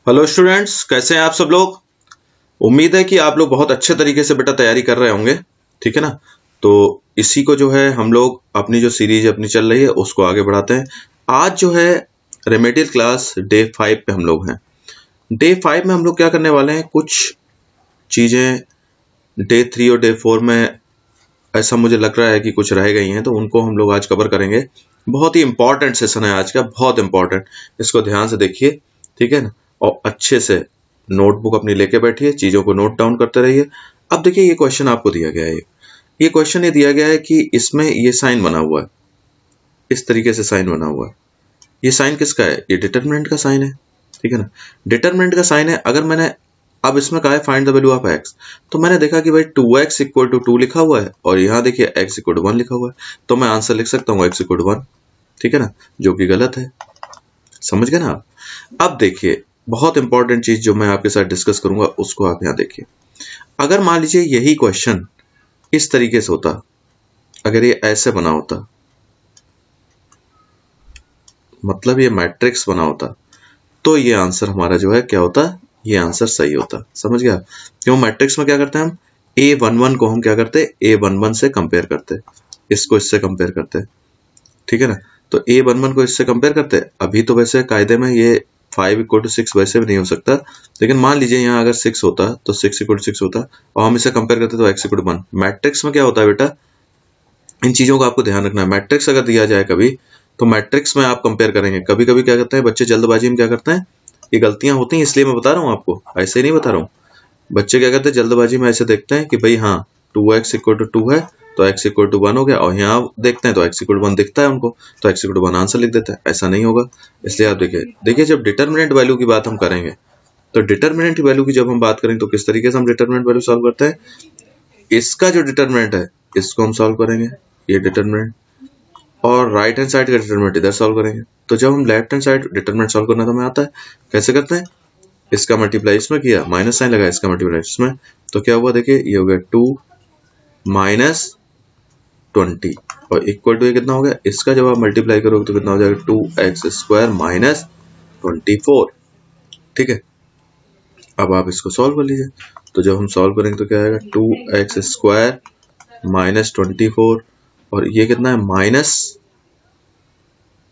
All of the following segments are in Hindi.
हेलो स्टूडेंट्स, कैसे हैं आप सब लोग। उम्मीद है कि आप लोग बहुत अच्छे तरीके से बेटा तैयारी कर रहे होंगे। ठीक है ना। तो इसी को जो है हम लोग अपनी जो सीरीज अपनी चल रही है उसको आगे बढ़ाते हैं। आज जो है रेमेडियल क्लास डे 5 पे हम लोग हैं। डे 5 में हम लोग क्या करने वाले हैं, कुछ चीजें डे 3 और डे 4 में ऐसा मुझे लग रहा है कि कुछ रह गई हैं, तो उनको हम लोग आज कवर करेंगे। बहुत ही इंपॉर्टेंट सेशन है आज का, बहुत इंपॉर्टेंट। इसको ध्यान से देखिए, ठीक है ना, और अच्छे से नोटबुक अपनी लेके बैठिए, चीजों को नोट डाउन करते रहिए। अब देखिए, ये क्वेश्चन आपको दिया गया है। ये क्वेश्चन ये दिया गया है कि इसमें ये साइन बना हुआ है, इस तरीके से साइन बना हुआ है। ये साइन किसका है? ये डिटरमिनेंट का साइन है। ठीक है ना, डिटरमिनेंट का साइन है। अगर मैंने अब इसमें कहा है find the value of x, तो मैंने देखा कि भाई 2x इक्वल टू 2 लिखा हुआ है और यहाँ देखिए x इक्वल टू 1 लिखा हुआ है, तो मैं आंसर लिख सकता हूँ x इक्वल टू 1। ठीक है ना, जो कि गलत है। समझ गए ना आप। अब देखिए, बहुत इंपॉर्टेंट चीज जो मैं आपके साथ डिस्कस करूंगा उसको आप यहाँ देखिए। अगर मान लीजिए यही क्वेश्चन इस तरीके से होता, अगर ये ऐसे बना होता, मतलब ये मैट्रिक्स बना होता, तो ये आंसर हमारा जो है क्या होता, ये आंसर सही होता। समझ गया। क्यों? मैट्रिक्स में क्या करते हैं हम, A11 को हम क्या करते हैं, A11 से कंपेयर करते, इसको इससे कंपेयर करते। ठीक है ना, तो A11 को इससे कंपेयर करते। अभी तो वैसे कायदे में ये 5 इक्वल टू 6 वैसे भी नहीं हो सकता, लेकिन मान लीजिए यहाँ अगर 6 होता तो 6 इक्वल टू 6 होता और हम इसे कंपेयर करते तो x इक्वल टू 1। मैट्रिक्स में क्या होता है बेटा, इन चीजों का आपको ध्यान रखना है। मैट्रिक्स अगर दिया जाए कभी, तो मैट्रिक्स में आप कंपेयर करेंगे। कभी कभी क्या करते हैं बच्चे, जल्दबाजी में क्या करते हैं, ये गलतियां होती हैं, इसलिए मैं बता रहा हूँ आपको, ऐसे ही नहीं बता रहा हूँ। बच्चे क्या करते हैं जल्दबाजी में ऐसे देखते हैं कि भाई हाँ 2x इक्वल टू 2 है तो x इक्वल टू 1 हो गया, और यहाँ देखते हैं तो x इक्वल टू 1 दिखता है उनको, तो x इक्वल टू 1 आंसर लिख देते हैं। ऐसा नहीं होगा। इसलिए आप देखिए जब डिटरमिनेंट वैल्यू की बात हम करेंगे, तो डिटरमिनेंट वैल्यू की जब हम बात करेंगे तो किस तरीके से हम डिटरमिनेंट वैल्यू सॉल्व करते हैं। इसका जो डिटरमिनेंट है इसको हम सॉल्व करेंगे, ये डिटरमिनेंट, और राइट हैंड साइड का डिटरमिनेंट इधर सॉल्व करेंगे। तो जब हम left hand side determinant solve करना तो हमें आता है, कैसे करते हैं, इसका मल्टीप्लाई इसमें किया, माइनस साइन लगा, इसका मल्टीप्लाई इसमें, तो क्या हुआ देखिए, ये हो गया 2 माइनस 20 और इक्वल टू ये कितना हो गया, इसका जब आप मल्टीप्लाई करोगे तो कितना हो जाएगा 2x स्क्वायर माइनस 24। ठीक है, अब आप इसको सॉल्व कर लीजिए। तो जब हम सॉल्व करेंगे तो क्या आएगा, 2x स्क्वायर माइनस 24, और ये कितना है माइनस,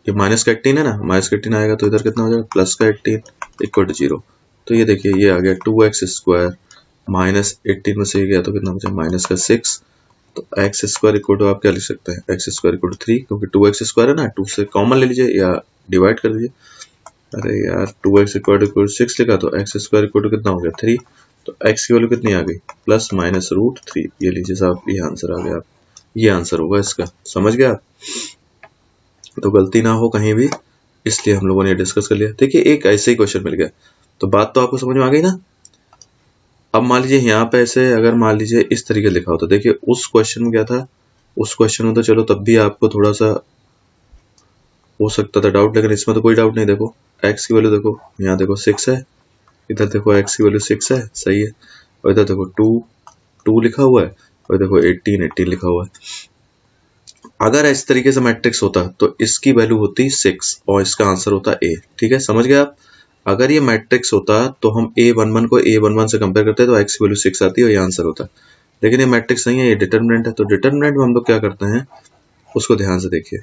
ये माइनस का 18 है ना, माइनस का 18 आएगा तो इधर कितना हो जाएगा प्लस का 18 इक्वल टू 0। तो ये देखिए ये आ गया 2x स्क्वायर माइनस 18 में से ये गया तो कितना बचा माइनस का 6। तो एक्स स्क्वायर इक्वल टू आप क्या लिख सकते हैं, एक्स स्क्वायर इक्वल टू 3, क्योंकि 2x स्क्वायर है ना, 2 से कॉमन ले लीजिए या डिवाइड कर लीजिए। अरे यार 2x इक्वल टू 6 लिखा तो एक्स स्क्वायर इक्वल टू कितना हो गया 3, तो x की वैल्यू कितनी आ गई प्लस माइनस रूट 3। ये लीजिए साहब, ये आंसर आ गया, ये आंसर होगा इसका। समझ गया आप, तो गलती ना हो कहीं भी, इसलिए हम लोगों ने डिस्कस कर लिया। देखिए एक ऐसे ही क्वेश्चन मिल गया, तो बात तो आपको समझ में आ गई ना। अब मान लीजिए यहाँ पे ऐसे अगर मान लीजिए इस तरीके लिखा होता, देखिए उस क्वेश्चन में क्या था, उस क्वेश्चन में तो चलो तब भी आपको थोड़ा सा हो सकता था डाउट, लेकिन इसमें तो कोई डाउट नहीं। देखो x की वैल्यू देखो, यहाँ देखो 6 है, इधर देखो x की वैल्यू 6 है, सही है, और इधर देखो 2 लिखा हुआ है, और देखो 18 लिखा हुआ है। अगर इस तरीके से मैट्रिक्स होता तो इसकी वैल्यू होती 6 और इसका आंसर होता a। ठीक है, समझ गए आप। अगर ये मैट्रिक्स होता तो हम A11 को A11 से कंपेयर करते तो x की वैल्यू 6 आती है और ये आंसर होता। लेकिन ये मैट्रिक्स नहीं है, ये डिटरमिनेंट है। तो डिटरमिनेंट में हम लोग क्या करते हैं उसको ध्यान से देखिए।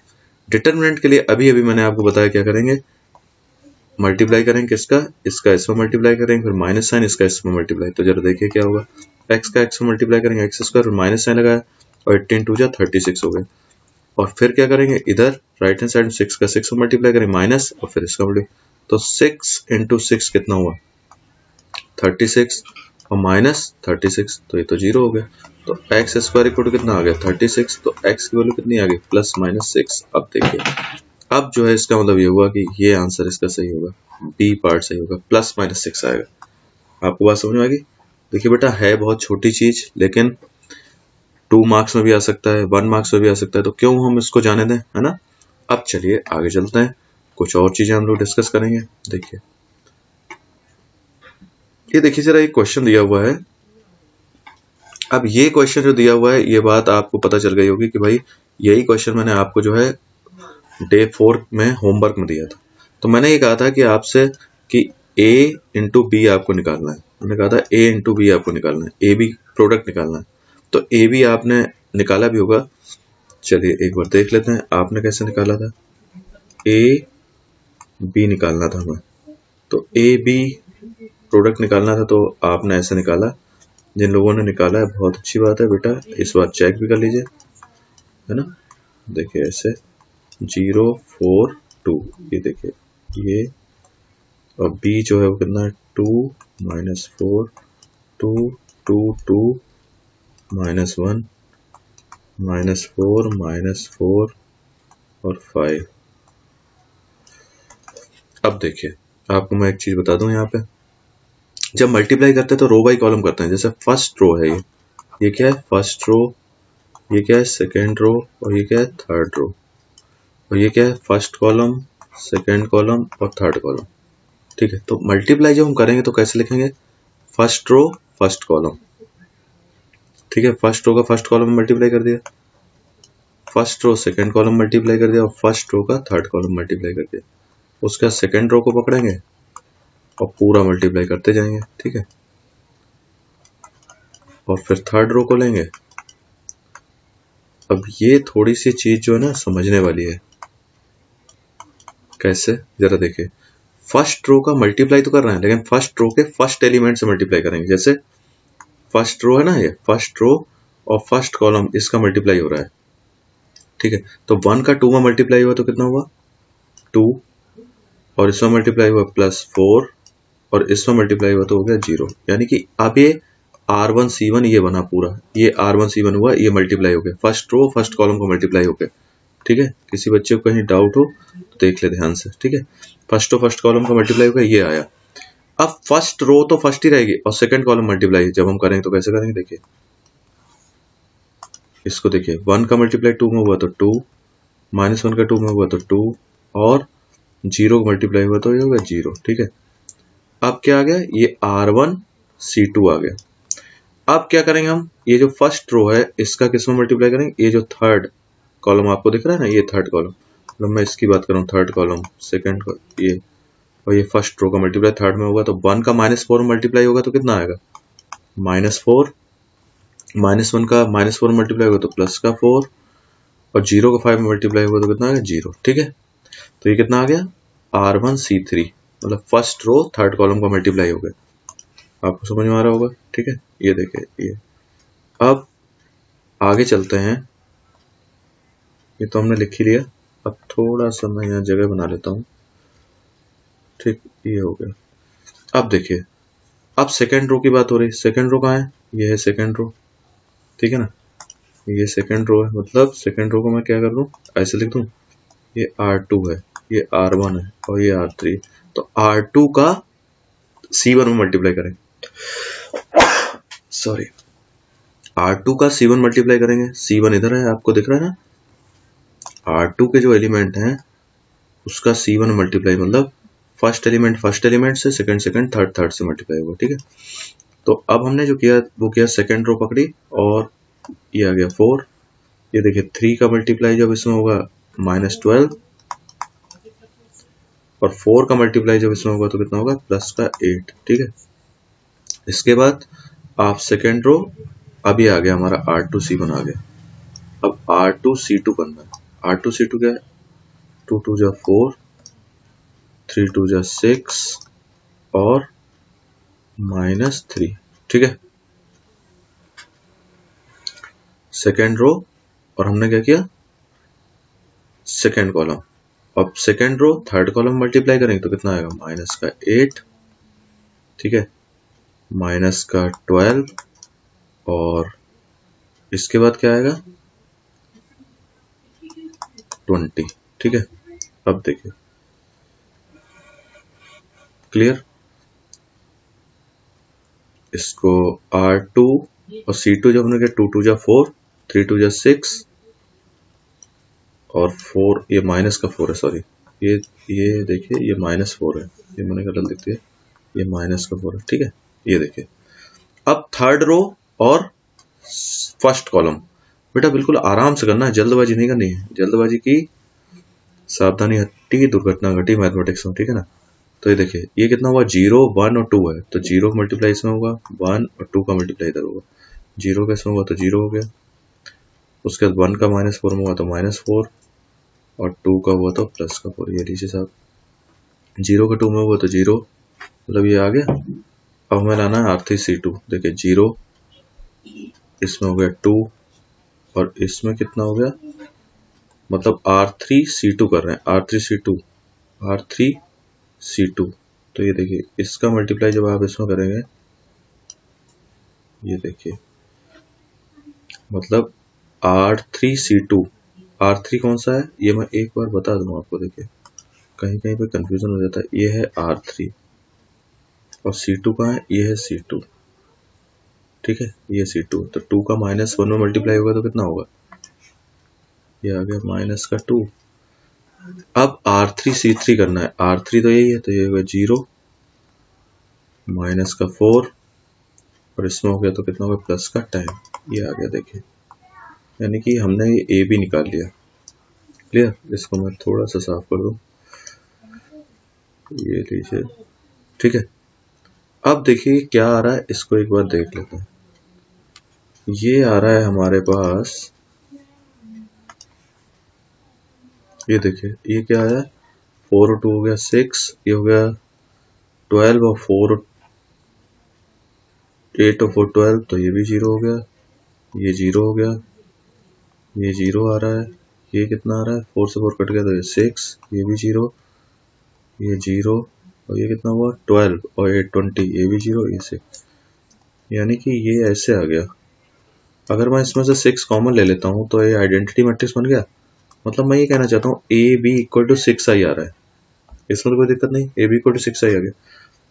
डिटरमिनेंट के लिए अभी अभी मैंने आपको बताया क्या करेंगे, मल्टीप्लाई करेंगे किसका, इसका इसमें मल्टीप्लाई करेंगे, फिर माइनस साइन इसका इसमें मल्टीप्लाई। तो जरा देखिए क्या होगा, x का x में मल्टीप्लाई करेंगे, x स्क्वायर, माइनस साइन लगाया और 18 2 जा 36 हो गए। और फिर क्या करेंगे, इधर राइट हैंड साइड 6 का 6 में मल्टीप्लाई करेंगे माइनस, और फिर इसका मल्टीप्लाई, तो 6 इंटू 6 कितना हुआ 36 और माइनस 36, तो ये तो 0 हो गया। तो एक्स स्क्वायर इक्वल टू कितना आ गया 36, तो एक्स की वैल्यू कितनी आ गई प्लस माइनस 6। अब देखिए, अब जो है इसका मतलब ये हुआ कि ये आंसर इसका सही होगा, बी पार्ट सही होगा, प्लस माइनस 6 आएगा। आपको बात समझ में आ गई। देखिए बेटा है बहुत छोटी चीज, लेकिन 2 मार्क्स में भी आ सकता है, 1 मार्क्स में भी आ सकता है, तो क्यों हम इसको जाने दें, है ना। अब चलिए आगे चलते हैं, कुछ और चीजें हम लोग डिस्कस करेंगे। देखिए ये देखिए जरा एक क्वेश्चन दिया हुआ है। अब ये क्वेश्चन जो दिया हुआ है, ये बात आपको पता चल गई होगी कि भाई यही क्वेश्चन मैंने आपको जो है डे 4 में होमवर्क में दिया था। तो मैंने ये कहा था कि आपसे कि ए इंटू बी आपको निकालना है, मैंने कहा था ए इंटू बी आपको निकालना है, ए बी प्रोडक्ट निकालना है। तो ए बी आपने निकाला भी होगा, चलिए एक बार देख लेते हैं आपने कैसे निकाला था। ए बी निकालना था हमें, तो ए बी प्रोडक्ट निकालना था, तो आपने ऐसे निकाला। जिन लोगों ने निकाला है बहुत अच्छी बात है बेटा, इस बार चेक भी कर लीजिए, है ना। देखिए ऐसे 0 4 2, ये देखिए ये, और बी जो है वो कितना है 2 -4 2 2 2 -1 -4 -4 और 5। अब देखिए आपको मैं एक चीज बता दूं, यहाँ पे जब मल्टीप्लाई करते हैं तो रो बाई कॉलम करते हैं। जैसे फर्स्ट रो है ये क्या है फर्स्ट रो, ये क्या है सेकेंड रो, और ये क्या है थर्ड रो, और ये क्या है फर्स्ट कॉलम, सेकेंड कॉलम और थर्ड कॉलम। ठीक है, तो मल्टीप्लाई जब हम करेंगे तो कैसे लिखेंगे, फर्स्ट रो फर्स्ट कॉलम। ठीक है, फर्स्ट रो का फर्स्ट कॉलम मल्टीप्लाई कर दिया, first row second column multiply कर दिया, और फर्स्ट रो का थर्ड कॉलम मल्टीप्लाई कर दिया। उसका सेकेंड रो को पकड़ेंगे और पूरा मल्टीप्लाई करते जाएंगे। ठीक है, और फिर थर्ड रो को लेंगे। अब ये थोड़ी सी चीज जो है ना समझने वाली है। कैसे, जरा देखिए, फर्स्ट रो का मल्टीप्लाई तो कर रहे हैं, लेकिन फर्स्ट रो के फर्स्ट एलिमेंट से मल्टीप्लाई करेंगे। जैसे फर्स्ट रो है ना, ये फर्स्ट रो और फर्स्ट कॉलम, इसका मल्टीप्लाई हो रहा है। ठीक है, तो 1 का 2 में मल्टीप्लाई हुआ तो कितना हुआ 2, और इसमें मल्टीप्लाई हुआ +4, और इसमें मल्टीप्लाई हुआ तो हो गया 0। यानी कि अब ये R1 C1 ये बना पूरा, ये R1 C1 हुआ, ये मल्टीप्लाई हो गया, फर्स्ट रो फर्स्ट कॉलम को मल्टीप्लाई हो गया। ठीक है, किसी बच्चे को कहीं डाउट हो तो देख ले ध्यान से। ठीक है, फर्स्ट रो फर्स्ट कॉलम का मल्टीप्लाई हो गया, ये आया। अब फर्स्ट रो तो फर्स्ट ही रहेगी, और सेकंड कॉलम मल्टीप्लाई जब हम करेंगे तो कैसे करेंगे, देखिए इसको देखिए, 1 का मल्टीप्लाई 2 में हुआ तो 2, -1 का 2 में हुआ तो 2, और 0 का मल्टीप्लाई हुआ तो ये होगा 0। ठीक है, अब क्या आ गया, ये R1 C2 आ गया। अब क्या करेंगे हम, ये जो फर्स्ट रो है इसका किसमें मल्टीप्लाई करेंगे, ये जो थर्ड कॉलम आपको दिख रहा है ना, ये थर्ड कॉलम, मतलब मैं इसकी बात कर रहा हूँ, थर्ड कॉलम सेकंड को ये, और ये फर्स्ट रो का मल्टीप्लाई थर्ड में होगा, तो 1 का -4 मल्टीप्लाई होगा तो कितना आएगा -4, -1 का -4 मल्टीप्लाई होगा तो प्लस का 4, और 0 का 5 मल्टीप्लाई होगा तो कितना आएगा 0। ठीक है, तो ये कितना आ गया R1 C3, मतलब फर्स्ट रो थर्ड कॉलम का मल्टीप्लाई हो गया। आपको समझ में आ रहा होगा। ठीक है, ये देखिए ये। अब आगे चलते हैं, ये तो हमने लिख ही लिया, अब थोड़ा सा मैं यहाँ जगह बना लेता हूँ। ठीक, ये हो गया। अब देखिए, अब सेकेंड रो की बात हो रही है। सेकेंड रो कहाँ है, ये है सेकेंड रो। ठीक है ना, ये सेकेंड रो है, मतलब सेकेंड रो को मैं क्या कर दूं, ऐसे लिख दूं, ये R2 है, ये R1 है, और ये R3। तो R2 का C1 में मल्टीप्लाई करें, सॉरी, R2 का C1 मल्टीप्लाई करेंगे। C1 इधर है, आपको दिख रहा है ना, R2 के जो एलिमेंट हैं उसका C1 मल्टीप्लाई, मतलब फर्स्ट एलिमेंट से, सेकंड थर्ड से मल्टीप्लाई होगा। ठीक है, तो अब हमने जो किया वो किया, सेकंड रो पकड़ी और ये आ गया 4। ये देखिए 3 का मल्टीप्लाई जब इसमें होगा -12, और 4 का मल्टीप्लाई जब इसमें होगा तो कितना होगा प्लस का 8। ठीक है, इसके बाद आप सेकेंड रो, अब ये आ गया हमारा R2 C1 आ गया। अब R2 C2 करना है। R2 C2 क्या है, 2 2 जा 4, 3 2 जा 6 और -3। ठीक है, सेकेंड रो, और हमने क्या किया सेकेंड कॉलम। अब second row third column multiply करेंगे तो कितना आएगा -8। ठीक है, -12, और इसके बाद क्या आएगा 20। ठीक है, अब देखिए क्लियर, इसको R2 और C2 जब हमने किया 2 2 जा 4, 3 2 जा 6 और 4, ये माइनस का 4 है, सॉरी, ये देखिए ये -4 है, ये मैंने गलत लिख दिया, ये माइनस का 4 है। ठीक है, ये देखिए। अब थर्ड रो और फर्स्ट कॉलम, बेटा बिल्कुल आराम से करना है, जल्दबाजी नहीं करनी है, जल्दबाजी की सावधानी हटी दुर्घटना घटी मैथमेटिक्स में। ठीक है ना, तो ये देखिए ये कितना हुआ, 0 1 और 2 है, तो 0 का मल्टीप्लाई इसमें होगा 1 और 2 का मल्टीप्लाई इधर होगा, 0 का इसमें होगा तो 0 हो गया, उसके बाद 1 का -4 में हुआ तो -4 और 2 का हुआ तो +4। ये लीजिए साहब, 0 का 2 में हुआ तो 0, मतलब ये आ गया। अब हमें लाना है R3C2। देखिए 0 इसमें हो गया 2 और इसमें कितना हो गया, मतलब R3C2 कर रहे हैं, R3C2। तो ये देखिए इसका मल्टीप्लाई जब आप इसमें करेंगे, ये देखिए मतलब R3C2, R3 कौन सा है ये मैं एक बार बता दूं आपको। देखिए कहीं कहीं पे कंफ्यूजन हो जाता है, ये है R3 और C2 कहाँ है, ये है C2, ठीक है, ये C2। तो 2 का -1 में मल्टीप्लाई होगा तो कितना होगा, ये आ गया -2। अब R3C3 करना है, R3 तो यही है, तो ये होगा 0 -4 और इसमें हो गया तो कितना होगा +10, ये आ गया। देखिए यानी कि हमने ये ए भी निकाल लिया। क्लियर, इसको मैं थोड़ा सा साफ कर दूं, ये लीजिए, ठीक है। अब देखिए क्या आ रहा है, इसको एक बार देख लेते हैं। ये आ रहा है हमारे पास, ये देखिए ये क्या आया, 4 और 2 हो गया 6, ये हो गया 12 और 4 8 और 4 12, तो ये भी 0 हो गया, ये 0 हो गया, ये 0 आ रहा है, ये कितना आ रहा है, 4 से 4 कट गया तो ये 6, ये भी 0, ये 0 और ये कितना हुआ 12 और 8 20, ये भी 0, ये 6, यानी कि ये ऐसे आ गया। अगर मैं इसमें से 6 कॉमन ले लेता हूँ तो ये आइडेंटिटी मैट्रिक्स बन गया। मतलब मैं ये कहना चाहता हूँ A B equal to 6i आ रहा है, इसमें तो कोई दिक्कत नहीं, A B equal to 6i आ गया।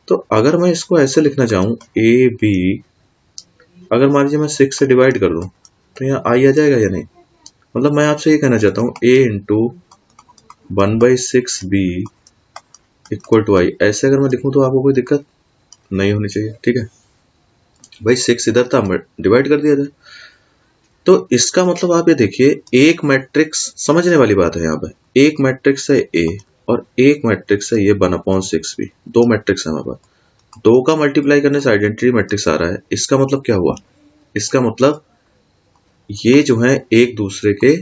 तो अगर मैं इसको ऐसे लिखना चाहूँ ए बी, अगर मान लीजिए मैं 6 से डिवाइड कर दूं तो यहाँ आई आ जाएगा या नहीं। मतलब मैं आपसे ये कहना चाहता हूँ a into 1/6b equal to I, ऐसे अगर मैं लिखूं तो आपको कोई दिक्कत नहीं होनी चाहिए, ठीक है भाई। 6 इधर था, डिवाइड कर दिया जाए। तो इसका मतलब आप ये देखिए, एक मैट्रिक्स, समझने वाली बात है यहाँ पे, एक मैट्रिक्स है A और एक मैट्रिक्स है ये 1/6b, दो मैट्रिक्स है हमारे पास, दो का मल्टीप्लाई करने से आइडेंटिटी मैट्रिक्स आ रहा है। इसका मतलब क्या हुआ, इसका मतलब ये जो है एक दूसरे के,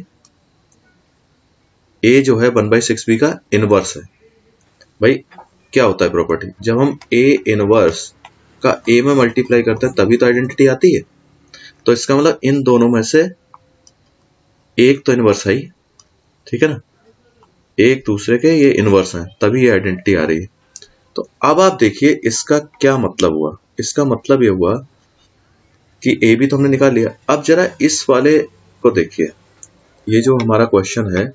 A जो है 1/6b का इनवर्स है। भाई क्या होता है प्रॉपर्टी, जब हम A इनवर्स का A में मल्टीप्लाई करते हैं तभी तो आइडेंटिटी आती है। तो इसका मतलब इन दोनों में से एक तो इनवर्स है ही, ठीक है ना, एक दूसरे के ये इनवर्स हैं, तभी ये आइडेंटिटी आ रही है। तो अब आप देखिए इसका क्या मतलब हुआ, इसका मतलब ये हुआ कि ए भी तो हमने निकाल लिया। अब जरा इस वाले को देखिए, ये जो हमारा क्वेश्चन है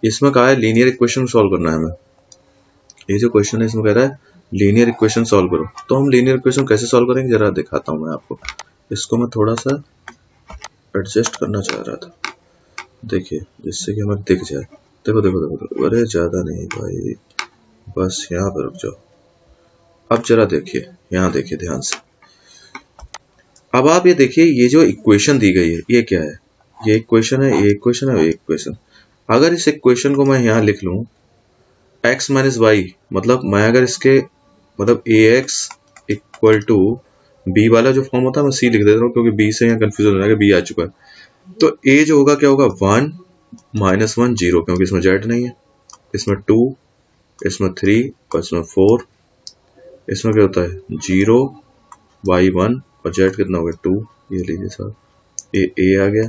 इसमें कहा है लीनियर इक्वेशन सॉल्व करना है हमें। ये जो क्वेश्चन है इसमें कह रहा है लीनियर इक्वेशन सॉल्व करो। तो हम लीनियर इक्वेशन कैसे सॉल्व करेंगे जरा दिखाता हूं मैं आपको। इसको मैं थोड़ा सा एडजस्ट करना चाह रहा था, देखिए जिससे कि हमें दिख जाए। देखो देखो देखो देखो, अरे ज्यादा नहीं भाई, बस यहाँ पर रुक जाओ। अब जरा देखिए, यहाँ देखिए ध्यान से। अब आप ये देखिए, ये जो इक्वेशन दी गई है ये क्या है, ये इक्वेशन है, ये इक्वेशन है, ये इक्वेशन। अगर इस इक्वेशन को मैं यहाँ लिख लूं x माइनस वाई, मतलब मैं अगर इसके मतलब ax इक्वल टू b वाला जो फॉर्म होता है मैं c लिख देता हूँ, क्योंकि b से यहाँ कंफ्यूजन हो जाएगा, b आ चुका है। तो a जो होगा क्या होगा 1 -1 0, क्योंकि इसमें z नहीं है, इसमें 2, इसमें 3 और इसमें 4, इसमें क्या होता है 0 y 1 और z कितना हो गया 2। ये लीजिए सर, ये a आ गया।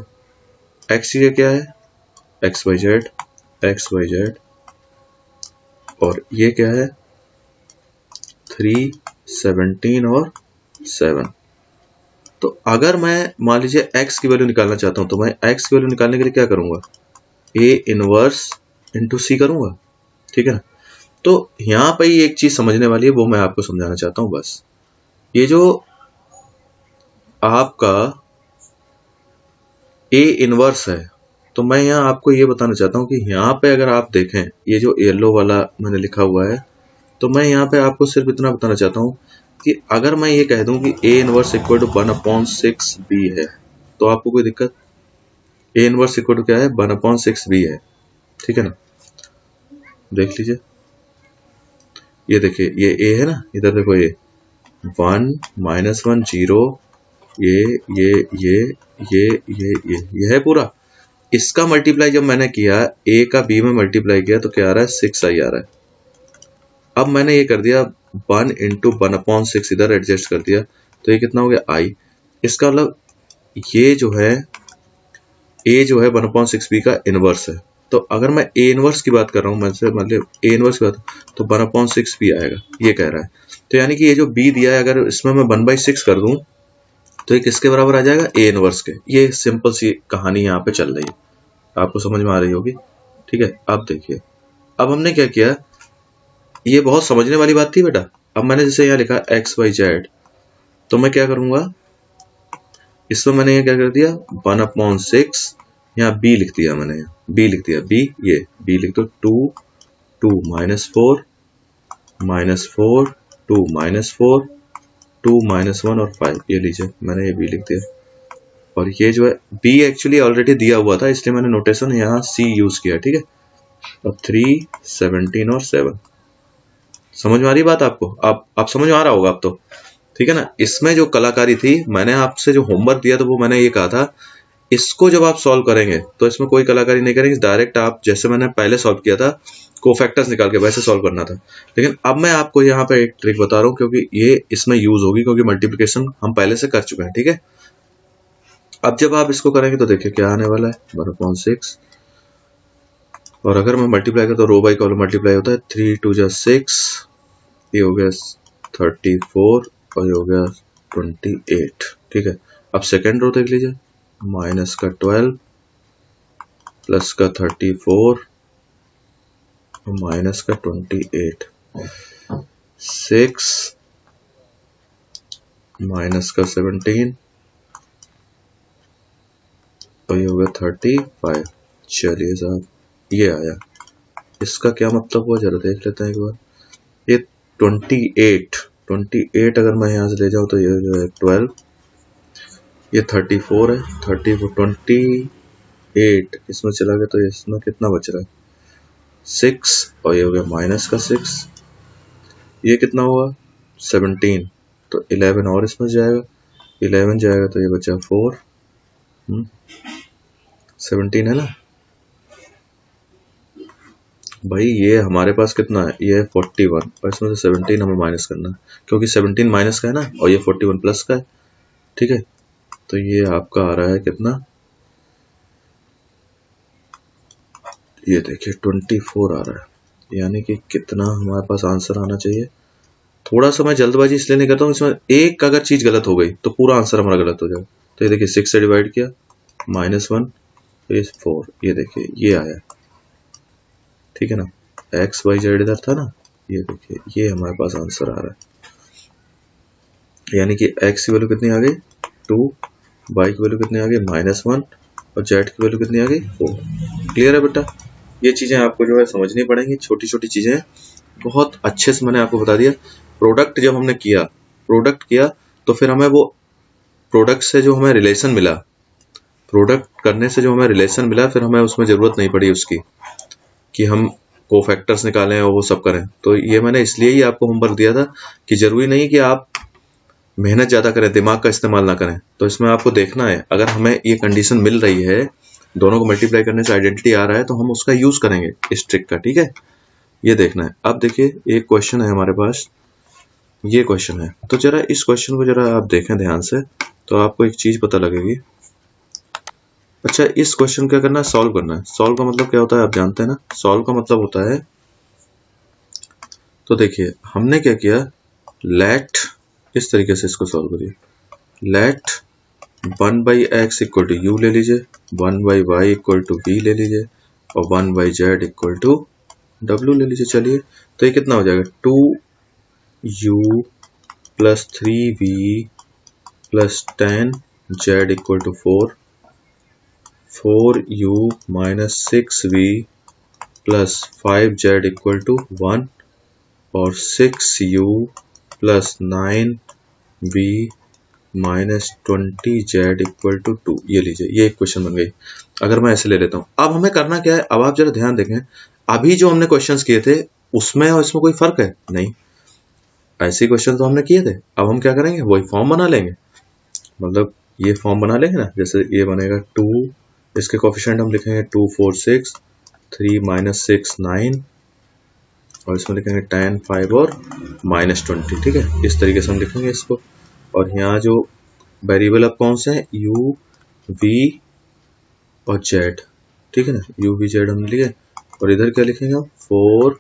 x ये क्या है x y z, और ये क्या है 3 17 और 7। तो अगर मैं मान लीजिए x की वैल्यू निकालना चाहता हूं तो मैं x की वैल्यू निकालने के लिए क्या करूंगा, a इनवर्स इंटू c करूंगा, ठीक है ना। तो यहां पर ही एक चीज समझने वाली है, वो मैं आपको समझाना चाहता हूं। बस ये जो आपका a इनवर्स है, तो मैं यहाँ आपको ये बताना चाहता हूँ कि यहाँ पे अगर आप देखें ये जो येलो वाला मैंने लिखा हुआ है, तो मैं यहाँ पे आपको सिर्फ इतना बताना चाहता हूँ कि अगर मैं ये कह दूं कि a inverse equal to 1/6b है, तो आपको कोई दिक्कत, a इनवर्स इक्वल टू क्या है 1/6b है, ठीक है ना। देख लीजिए ये देखिए ये ए है ना, इधर देखो ए 1 -1 0 ये है पूरा। इसका मल्टीप्लाई जब मैंने किया ए का बी में मल्टीप्लाई किया तो क्या आ रहा है 6 आई आ रहा है। अब मैंने ये कर दिया 1 × 1/6 इधर एडजस्ट कर दिया तो ये कितना हो गया आई। इसका मतलब ये जो है ए जो है 1/6 बी का इनवर्स है। तो अगर मैं ए इनवर्स की बात कर रहा हूँ मतलब ए इनवर्स की बात तो 1/6 बी आएगा, ये कह रहा है। तो यानी कि ये जो बी दिया है अगर इसमें मैं 1/6 कर दूं तो ये किसके बराबर आ जाएगा, ए इनवर्स के। ये सिंपल सी कहानी यहाँ पे चल रही है, आपको समझ में आ रही होगी। ठीक है, अब देखिए अब हमने क्या किया, ये बहुत समझने वाली बात थी बेटा। अब मैंने जैसे यहाँ लिखा XYZ तो मैं क्या करूंगा, इसमें मैंने ये क्या कर दिया 1/6 यहाँ बी लिख दिया, मैंने बी लिख दिया, बी ये बी लिख दो 2 2 -4 -4 2 -4 2 -1 और 5, ये लीजिए मैंने ये बी लिख दिया। और ये जो है बी एक्चुअली ऑलरेडी दिया हुआ था इसलिए मैंने नोटेशन यहाँ सी यूज किया। ठीक है, अब 3 17 और 7 समझ में आ रही बात आपको, आप समझ में आ रहा होगा अब तो। ठीक है ना, इसमें जो कलाकारी थी, मैंने आपसे जो होमवर्क दिया तो वो मैंने ये कहा था इसको जब आप सॉल्व करेंगे तो इसमें कोई कलाकारी नहीं करेंगे, डायरेक्ट आप जैसे मैंने पहले सॉल्व किया था कोफैक्टर्स निकाल के वैसे सॉल्व करना था। लेकिन अब मैं आपको यहाँ पे एक ट्रिक बता रहा हूँ क्योंकि ये इसमें यूज होगी, क्योंकि मल्टीप्लिकेशन हम पहले से कर चुके हैं। ठीक है, अब जब आप इसको करेंगे तो देखिए क्या आने वाला है 1/6 और अगर मैं मल्टीप्लाई करता तो रो बाई कॉलम मल्टीप्लाई होता है 3 2 6 ये हो गया 34 और ये हो गया 28। ठीक है, अब सेकेंड रो देख लीजिए माइनस का 12 प्लस का 34 और माइनस का 28 6 माइनस का 17 और ये हो गया 35। चलिए साहब ये आया, इसका क्या मतलब हुआ जरा देख लेते हैं एक बार। ये 28 अगर मैं यहाँ से ले जाऊँ तो ये जो है 12, ये 34 है 34 28 इसमें चला गया तो इसमें कितना बच रहा है 6 और ये हो गया माइनस का 6, ये कितना हुआ 17 तो 11 और इसमें जाएगा 11 जाएगा तो ये बचा 4 17 है ना भाई। ये हमारे पास कितना है, ये है 41 और इसमें से 17 हमें माइनस करना है क्योंकि 17 माइनस का है ना और ये 41 प्लस का है। ठीक है, तो ये आपका आ रहा है कितना, ये देखिए 24 आ रहा है। यानी कि कितना हमारे पास आंसर आना चाहिए। थोड़ा सा मैं जल्दबाजी इसलिए नहीं करता हूँ, इसमें एक अगर चीज गलत हो गई तो पूरा आंसर हमारा गलत हो जाएगा। तो ये देखिए 6 से डिवाइड किया -1 इज 4, ये देखिए ये आया। ठीक है ना, XYZ इधर था ना, ये देखिए ये हमारे पास आंसर आ रहा है। यानी कि x की वैल्यू कितनी आ गई 2, y की वैल्यू कितनी आ गई -1 और z की वैल्यू कितनी आ गई 4। क्लियर है बेटा, ये चीजें आपको जो है समझनी पड़ेंगी, छोटी छोटी चीजें बहुत अच्छे से मैंने आपको बता दिया। प्रोडक्ट जब हमने किया तो फिर हमें वो प्रोडक्ट से जो हमें रिलेशन मिला, प्रोडक्ट करने से जो हमें रिलेशन मिला, फिर हमें उसमें जरूरत नहीं पड़ी उसकी कि हम कोफैक्टर्स निकालें और वो सब करें। तो ये मैंने इसलिए ही आपको होमवर्क दिया था कि जरूरी नहीं कि आप मेहनत ज्यादा करें, दिमाग का इस्तेमाल ना करें। तो इसमें आपको देखना है, अगर हमें ये कंडीशन मिल रही है, दोनों को मल्टीप्लाई करने से आइडेंटिटी आ रहा है, तो हम उसका यूज करेंगे इस ट्रिक का। ठीक है, ये देखना है। अब देखिए एक क्वेश्चन है हमारे पास, ये क्वेश्चन है, तो जरा इस क्वेश्चन को जरा आप देखें ध्यान से तो आपको एक चीज पता लगेगी। अच्छा, इस क्वेश्चन क्या करना है, सॉल्व करना है। सॉल्व का मतलब क्या होता है आप जानते हैं ना, सॉल्व का मतलब होता है, तो देखिए हमने क्या किया, लेट, इस तरीके से इसको सॉल्व करिए, late 1/x equal to u ले लीजिए, 1/y इक्वल टू v ले लीजिए और 1/z इक्वल टू w ले लीजिए। चलिए तो ये कितना हो जाएगा 2u plus 3v plus 10z equal to 4, 4u minus 6v plus 5z equal to 1 और 6u plus 9v minus 20z equal to 2। ये लीजिए, ये एक क्वेश्चन बन गई। अगर मैं ऐसे ले लेता हूं, अब हमें करना क्या है, अब आप जरा ध्यान देखें, अभी जो हमने क्वेश्चंस किए थे उसमें और इसमें कोई फर्क है नहीं। ऐसे क्वेश्चन तो हमने किए थे। अब हम क्या करेंगे, वही फॉर्म बना लेंगे, मतलब ये फॉर्म बना लेंगे ना, जैसे ये बनेगा 2, इसके कोफिशिएंट हम लिखेंगे 2 4 6, 3 -6 9, और इसमें लिखेंगे 10 5 और -20। ठीक है, इस तरीके से हम लिखेंगे इसको। और यहाँ जो वेरिएबल अब कौन से हैं, u v और z। ठीक है ना, u v z हमने लिए, और इधर क्या लिखेंगे हम 4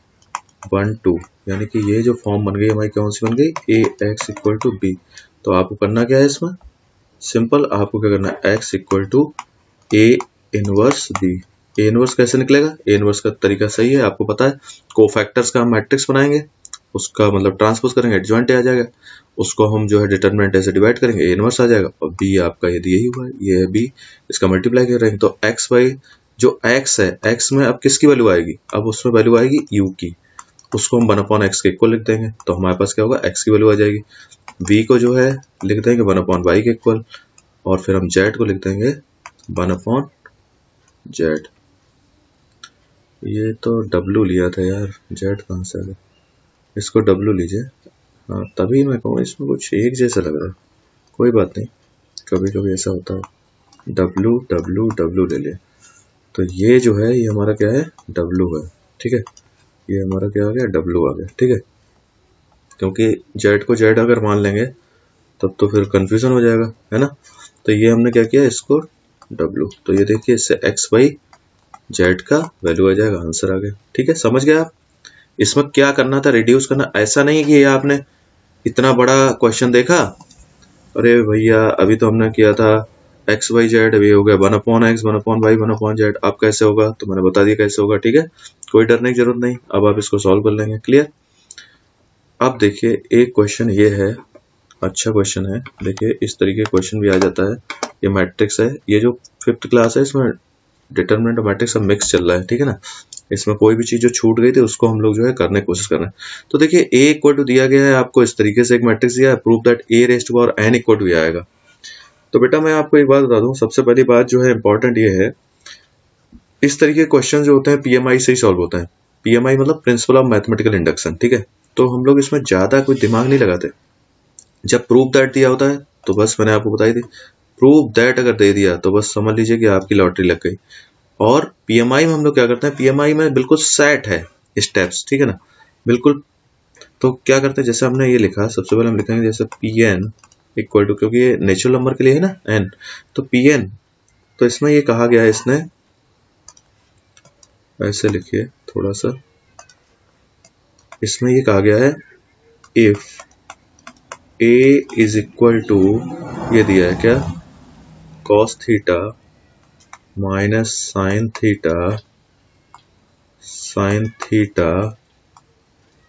1 2, यानी कि ये जो फॉर्म बन गई हमारी कौन सी बन गई, ax = b। तो आपको करना क्या है इसमें, सिंपल, आपको क्या करना है, x = a inverse b। A inverse कैसे निकलेगा, ए इनवर्स का तरीका सही है, आपको पता है, कोफैक्टर्स का हम मैट्रिक्स बनाएंगे, उसका मतलब ट्रांसपोज करेंगे, एडजॉइंट आ जाएगा, उसको हम जो है डिटरमिनेंट ऐसे डिवाइड करेंगे, ए इनवर्स आ जाएगा, और बी आपका यदि यही हुआ है, ये है बी, इसका मल्टीप्लाई करेंगे तो एक्स वाई जो एक्स है, एक्स में अब किसकी वैल्यू आएगी, अब उसमें वैल्यू आएगी यू की, उसको हम 1/x के इक्वल लिख देंगे, तो हमारे पास क्या होगा, x की वैल्यू आ जाएगी। v को जो है लिख देंगे 1/y के इक्वल, और फिर हम z को लिख देंगे 1/z। ये तो w लिया था यार, z कहाँ से आ गया, इसको w लीजिए। हाँ, तभी मैं कहूँ इसमें कुछ एक जैसा लग रहा है, कोई बात नहीं, कभी कभी ऐसा होता है, w ले लिया, तो ये जो है ये हमारा क्या है, w है। ठीक है, ये हमारा क्या आ गया, w आ गया। ठीक है, क्योंकि z को z अगर मान लेंगे तब तो फिर कंफ्यूजन हो जाएगा, है ना। तो ये हमने क्या किया, इसको w, तो ये देखिए इससे x y z का वैल्यू आ जाएगा, आंसर आ गया। ठीक है, समझ गए आप। इसमें क्या करना था, रिड्यूस करना। ऐसा नहीं कि ये आपने इतना बड़ा क्वेश्चन देखा, अरे भैया अभी तो हमने किया था एक्स वाई जेड, अभी हो गया 1/x 1/y 1/z, अब कैसे होगा, तो मैंने बता दिया कैसे होगा। ठीक है, कोई डरने की जरूरत नहीं, अब आप इसको सॉल्व कर लेंगे। क्लियर। अब देखिए एक क्वेश्चन ये है, अच्छा क्वेश्चन है, देखिए इस तरीके क्वेश्चन भी आ जाता है। ये मैट्रिक्स है, ये जो 5th क्लास है इसमें डिटरमिनेंट मैट्रिक्स सब मिक्स चल रहा है। ठीक है ना, इसमें कोई भी चीज जो छूट गई थी उसको हम लोग जो है करने की कोशिश कर रहे हैं। तो देखिए a = दिया गया है आपको, इस तरीके से एक मैट्रिक्स दिया है, प्रूव दैट a⁴n = आएगा। तो बेटा मैं आपको एक बात बता दूं, सबसे पहली बात जो है इंपॉर्टेंट ये है, इस तरीके के क्वेश्चन जो होते हैं पीएमआई से ही सॉल्व होता है। पीएमआई मतलब प्रिंसिपल ऑफ मैथमेटिकल इंडक्शन। ठीक है, तो हम लोग इसमें ज्यादा कोई दिमाग नहीं लगाते। जब प्रूव दैट दिया होता है तो बस मैंने आपको बताई थी, प्रूव दैट अगर दे दिया तो बस समझ लीजिए कि आपकी लॉटरी लग गई। और पीएमआई में हम लोग क्या करते हैं, पीएमआई में बिल्कुल सेट है स्टेप्स। ठीक है ना, बिल्कुल। तो क्या करते हैं, जैसे हमने ये लिखा, सबसे पहले हम लिखेंगे जैसे Pn = क्योंकि ये नेचुरल नंबर के लिए है ना n, तो Pn, तो इसमें ये कहा गया है, इसने ऐसे लिखिए थोड़ा सा, इसमें ये कहा गया है इफ a = ये दिया है क्या, cos theta minus sin theta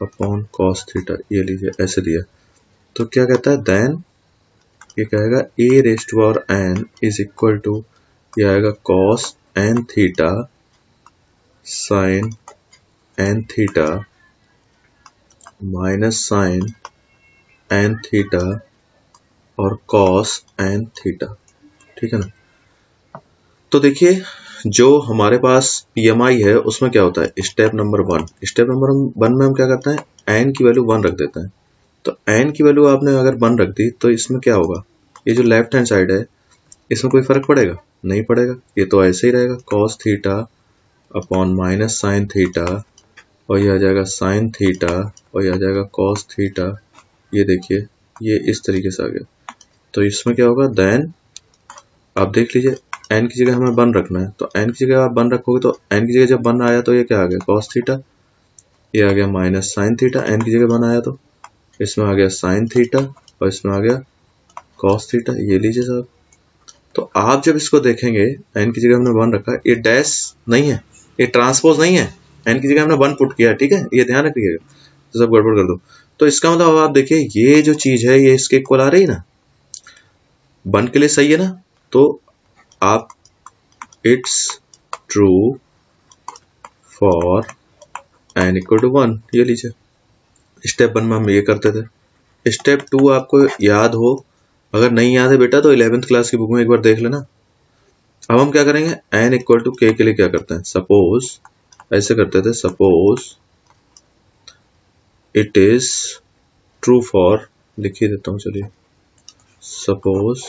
upon cos theta, ये लीजिए ऐसे दिया। तो क्या कहता है, देन ये कहेगा a⁴n = ये आएगा cos n theta sin n theta minus sin n theta और cos n थीटा। ठीक है ना, तो देखिए जो हमारे पास पीएमआई है उसमें क्या होता है, स्टेप नंबर 1 में हम क्या करते हैं, n की वैल्यू 1 रख देते हैं। तो n की वैल्यू आपने अगर 1 रख दी तो इसमें क्या होगा, ये जो लेफ्ट हैंड साइड है इसमें कोई फर्क पड़ेगा, नहीं पड़ेगा, ये तो ऐसे ही रहेगा, cos theta upon minus sin theta, और ये आ जाएगा sin थीटा, और ये आ जाएगा cos थीटा। ये देखिए ये इस तरीके से आ गया। तो इसमें क्या होगा, देन आप देख लीजिए, n की जगह हमें 1 रखना है, तो n की जगह आप 1 रखोगे तो n की जगह जब 1 आया तो ये क्या आ गया, cos थीटा, ये आ गया माइनस sin थीटा, n की जगह 1 आया तो इसमें आ गया sin थीटा, और इसमें आ गया cos थीटा। ये लीजिए साहब। तो आप जब इसको देखेंगे, n की जगह हमने 1 रखा, ये डैश नहीं है, ये ट्रांसपोज नहीं है, n की जगह हमने 1 पुट किया। ठीक है, ये ध्यान रखिएगा, तो सब गड़बड़ कर दो। तो इसका मतलब आप देखिए ये जो चीज है ये इसके इक्वल आ रही है ना, 1 के लिए सही है ना, तो आप इट्स ट्रू फॉर n = 1, ये लीजिए। स्टेप 1 में हम ये करते थे। स्टेप 2 आपको याद हो, अगर नहीं याद है बेटा तो 11th क्लास की बुक में एक बार देख लेना। अब हम क्या करेंगे, n = k के लिए क्या करते हैं, सपोज ऐसे करते थे, suppose it is true for, लिख ही देता हूं चलिए, suppose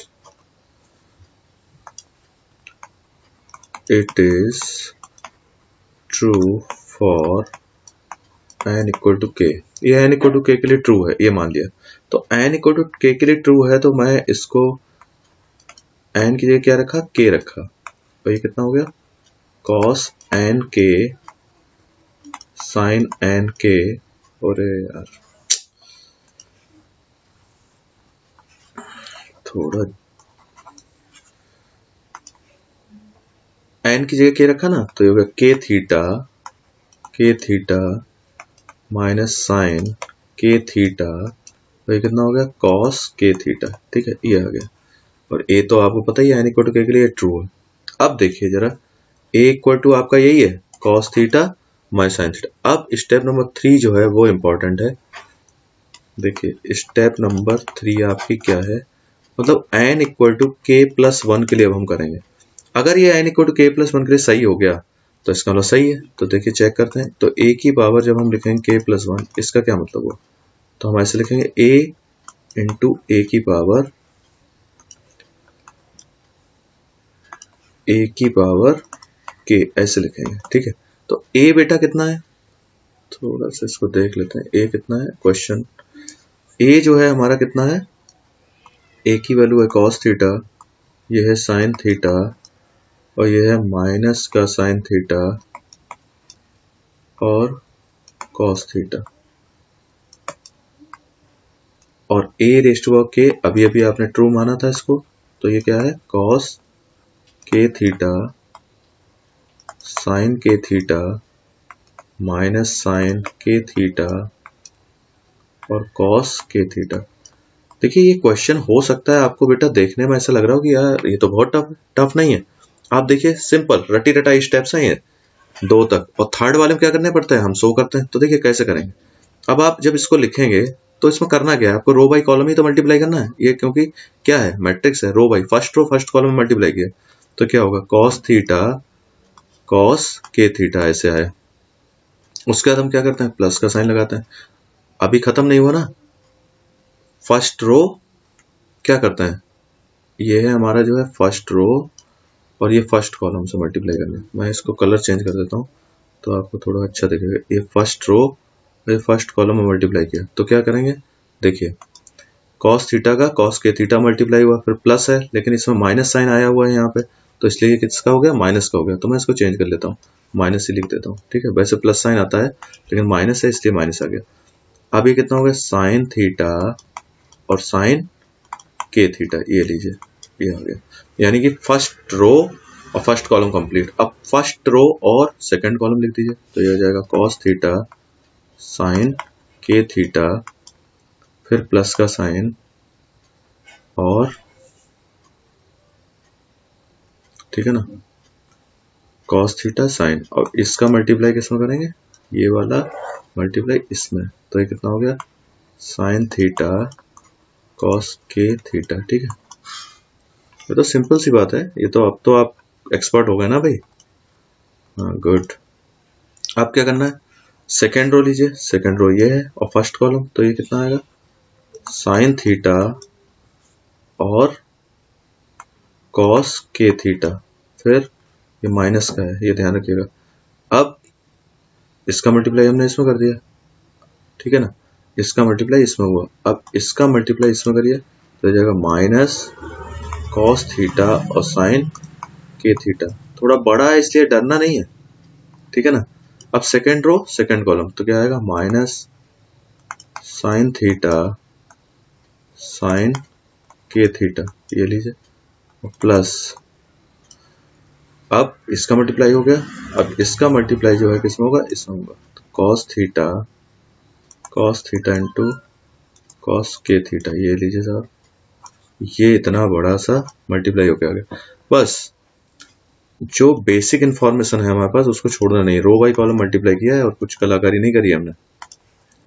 it is true for n equal to K. ये n इक्वल टू के के लिए ट्रू है, ये मान लिया। तो n इक्वल टू के के लिए ट्रू है, तो मैं इसको n की जगह क्या रखा, k रखा, तो ये कितना हो गया, cos n k sin n k। और यार थोड़ा n की जगह k रखा ना, तो ये हो गया k theta minus sine k theta, तो ये कितना हो गया, cos k थीटा। ठीक है, ये आ गया। और a तो आपको पता ही है n इक्वल टू के लिए ट्रू है। अब देखिए जरा, a इक्वल टू आपका यही है, cos theta minus sine theta. अब स्टेप नंबर 3 जो है वो इंपॉर्टेंट है। देखिए स्टेप नंबर 3 आपकी क्या है, मतलब n इक्वल टू के प्लस 1 के लिए अब हम करेंगे। अगर ये n इक्वल टू के प्लस 1 के लिए सही हो गया तो इसका मतलब सही है। तो देखिए चेक करते हैं, तो a की पावर जब हम लिखेंगे k प्लस 1, इसका क्या मतलब हुआ, तो हम ऐसे लिखेंगे a इंटू ए की पावर k, ऐसे लिखेंगे। ठीक है, तो a बेटा कितना है, थोड़ा सा इसको देख लेते हैं, a कितना है क्वेश्चन। a जो है हमारा कितना है, a की वैल्यू है cos थीटा, ये है sin थीटा, और ये है माइनस का sin थीटा और cos थीटा। और a raised to power k, अभी अभी आपने ट्रू माना था इसको, तो ये क्या है, cos k theta sin k theta minus sine k theta और cos k थीटा। देखिए ये क्वेश्चन हो सकता है आपको बेटा देखने में ऐसा लग रहा हो कि यार ये तो बहुत टफ नहीं है। आप देखिए सिंपल रटी रटाई स्टेप्स हैं ये 2 तक, और थर्ड वाले में क्या करने पड़ता है, हम शो करते हैं। तो देखिए कैसे करेंगे। अब आप जब इसको लिखेंगे तो इसमें करना क्या है, आपको रो बाई कॉलम ही तो मल्टीप्लाई करना है, ये क्योंकि क्या है, मैट्रिक्स है, row by first row first column में मल्टीप्लाई किया, तो क्या होगा, cos theta cos k theta ऐसे आया। उसके बाद हम क्या करते हैं, प्लस का साइन लगाते हैं। अभी खत्म नहीं हुआ ना, फर्स्ट रो क्या करते हैं, ये है हमारा जो है फर्स्ट रो, और ये फर्स्ट कॉलम से मल्टीप्लाई करना है। मैं इसको कलर चेंज कर देता हूँ तो आपको थोड़ा अच्छा दिखेगा। ये फर्स्ट रो, ये फर्स्ट कॉलम में मल्टीप्लाई किया, तो क्या करेंगे, देखिए cos थीटा का cos k थीटा मल्टीप्लाई हुआ, फिर प्लस है लेकिन इसमें माइनस साइन आया हुआ है यहाँ पे, तो इसलिए किसका हो गया, माइनस का हो गया। तो मैं इसको चेंज कर लेता हूँ, माइनस ही लिख देता हूँ। ठीक है, वैसे प्लस साइन आता है लेकिन माइनस है इसलिए माइनस आ गया। अब ये कितना हो गया, साइन थीटा और साइन k थीटा, ये लीजिए ये आ गया। यानी कि फर्स्ट रो और फर्स्ट कॉलम कंप्लीट। अब फर्स्ट रो और सेकंड कॉलम लिख दीजिए, तो ये हो जाएगा cos theta sine k theta, फिर प्लस का साइन और, ठीक है ना, cos थीटा साइन, और इसका मल्टीप्लाई किसमें करेंगे, ये वाला मल्टीप्लाई इसमें, तो ये कितना हो गया, sine theta cos k theta. ठीक है, ये तो सिंपल सी बात है, ये तो अब तो आप एक्सपर्ट हो गए ना भाई। हाँ गुड। अब क्या करना है, सेकेंड रो लीजिए, सेकेंड रो ये है और फर्स्ट कॉलम, तो ये कितना आएगा, साइन थीटा और cos k थीटा, फिर ये माइनस का है, ये ध्यान रखिएगा। अब इसका मल्टीप्लाई हमने इसमें कर दिया, ठीक है ना, इसका मल्टीप्लाई इसमें हुआ, अब इसका मल्टीप्लाई इसमें करिए, तो हो जाएगा माइनस cos थीटा और साइन k थीटा। थोड़ा बड़ा है इसलिए डरना नहीं है, ठीक है ना। अब सेकेंड रो सेकेंड कॉलम, तो क्या आएगा, minus sine theta sine k theta, ये लीजिए, प्लस, अब इसका मल्टीप्लाई हो गया, अब इसका मल्टीप्लाई जो है किसमें होगा, इसमें होगा, तो cos theta into cos k theta, ये लीजिए साहब, ये इतना बड़ा सा मल्टीप्लाई होकर आ गया। बस जो बेसिक इंफॉर्मेशन है हमारे पास उसको छोड़ना नहीं, रो बाई कॉलम मल्टीप्लाई किया है और कुछ कलाकारी नहीं करी हमने।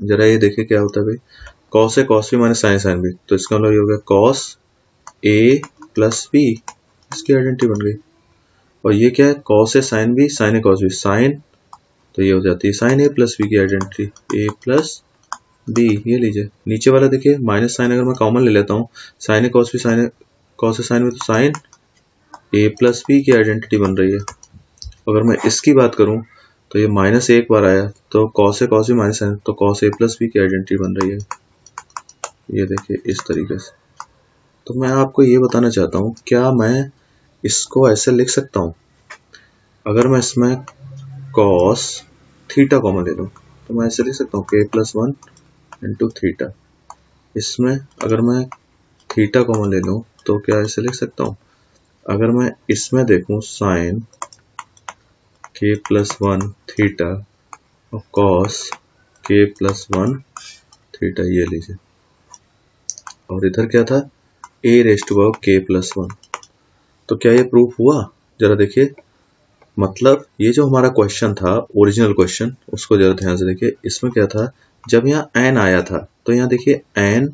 जरा ये देखिए क्या होता है भाई, cos है cos भी माइनस साइन साइन भी, तो इसका मतलब ये हो गया cos a प्लस b, इसकी आइडेंटिटी बन गई। और ये क्या है, cos है साइन है cos भी, साइन, तो ये हो जाती है साइन a प्लस b की आइडेंटिटी, a प्लस बी, ये लीजिए नीचे वाला देखिए माइनस साइन अगर मैं कॉमन ले लेता हूँ, sign A cos B sign A cos A sign में, तो साइन ए प्लस बी की आइडेंटिटी बन रही है। अगर मैं इसकी बात करूं तो ये माइनस एक बार आया तो cos A cos B minus sign, तो कॉस ए प्लस बी की आइडेंटिटी बन रही है, ये देखिए इस तरीके से। तो मैं आपको ये बताना चाहता हूँ, क्या मैं इसको ऐसे लिख सकता हूँ, अगर मैं इसमें कॉस थीटा कॉमन ले लूँ तो मैं ऐसे लिख सकता हूँ के प्लस वन इंटू थीटा। इसमें अगर मैं थीटा कॉमन ले लूँ तो क्या ऐसे लिख सकता हूँ, अगर मैं इसमें देखूँ साइन के प्लस वन थीटा और कॉस के प्लस वन थीटा, ये लीजिए, और इधर क्या था ए रेस्ट टू पावर के प्लस वन। तो क्या ये प्रूफ हुआ, जरा देखिए। मतलब ये जो हमारा क्वेश्चन था ओरिजिनल क्वेश्चन, उसको जरा ध्यान से देखिए। इसमें क्या था, जब यहाँ एन आया था तो यहाँ देखिए एन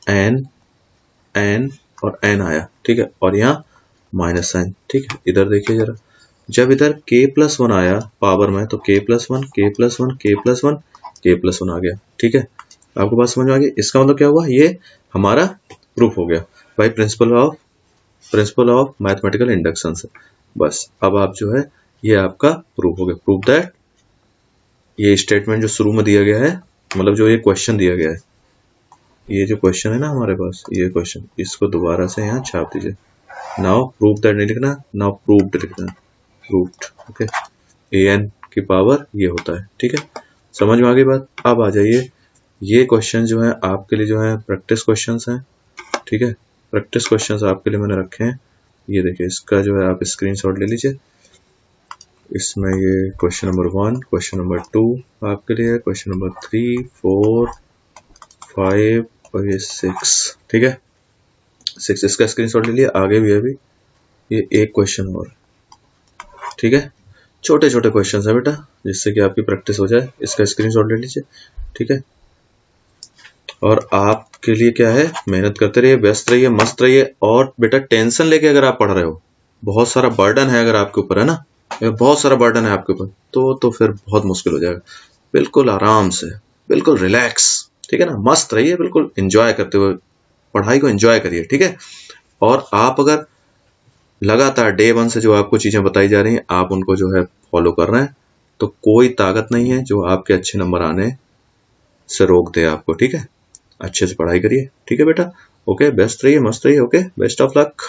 एन एन और एन आया, ठीक है, और यहाँ माइनस साइन, ठीक है। इधर देखिए जरा, जब इधर के प्लस वन आया पावर में तो के प्लस वन के प्लस वन के प्लस वन के प्लस वन आ गया, ठीक है। आपको बात समझ में आ गई। इसका मतलब क्या हुआ, ये हमारा प्रूफ हो गया भाई, प्रिंसिपल ऑफ मैथमेटिकल इंडक्शन से। बस अब आप जो है ये आपका प्रूफ हो गया, प्रूफ दैट ये स्टेटमेंट जो शुरू में दिया गया है, मतलब जो ये क्वेश्चन दिया गया है, ये जो क्वेश्चन है ना हमारे पास, ये क्वेश्चन, इसको दोबारा से यहाँ छाप दीजिए। नाउ प्रूफ दैट नहीं लिखना, नाउ प्रूव्ड लिखना, प्रूव्ड, ओके। an की पावर ये होता है, ठीक है। समझ में आ गई बात। अब आ जाइए, ये क्वेश्चन जो है आपके लिए जो है प्रैक्टिस क्वेश्चंस हैं, ठीक है। प्रैक्टिस क्वेश्चंस आपके लिए मैंने रखे हैं, ये देखिए, इसका जो है आप स्क्रीनशॉट ले लीजिए। इसमें ये क्वेश्चन नंबर 1, क्वेश्चन नंबर 2 आपके लिए, क्वेश्चन नंबर 3, 4, 5 और ये 6, ठीक है। 6 इसका स्क्रीनशॉट ले लिया। आगे भी है अभी ये एक क्वेश्चन और, ठीक है। छोटे छोटे क्वेश्चन है बेटा, जिससे कि आपकी प्रैक्टिस हो जाए। इसका स्क्रीनशॉट ले लीजिए, ठीक है। और आपके लिए क्या है, मेहनत करते रहिए, व्यस्त रहिए, मस्त रहिए। और बेटा टेंशन लेके अगर आप पढ़ रहे हो, बहुत सारा बर्डन है अगर आपके ऊपर, है ना, बहुत सारा बर्डन है आपके ऊपर, तो फिर बहुत मुश्किल हो जाएगा। बिल्कुल आराम से, बिल्कुल रिलैक्स, ठीक है ना, मस्त रहिए, बिल्कुल एंजॉय करते हुए पढ़ाई को एंजॉय करिए, ठीक है। और आप अगर लगातार डे 1 से जो आपको चीजें बताई जा रही हैं, आप उनको जो है फॉलो कर रहे हैं, तो कोई ताकत नहीं है जो आपके अच्छे नंबर आने से रोक दे आपको, ठीक है। अच्छे से पढ़ाई करिए, ठीक है बेटा, ओके। बेस्ट रहिए, मस्त रहिए, ओके। Best of luck.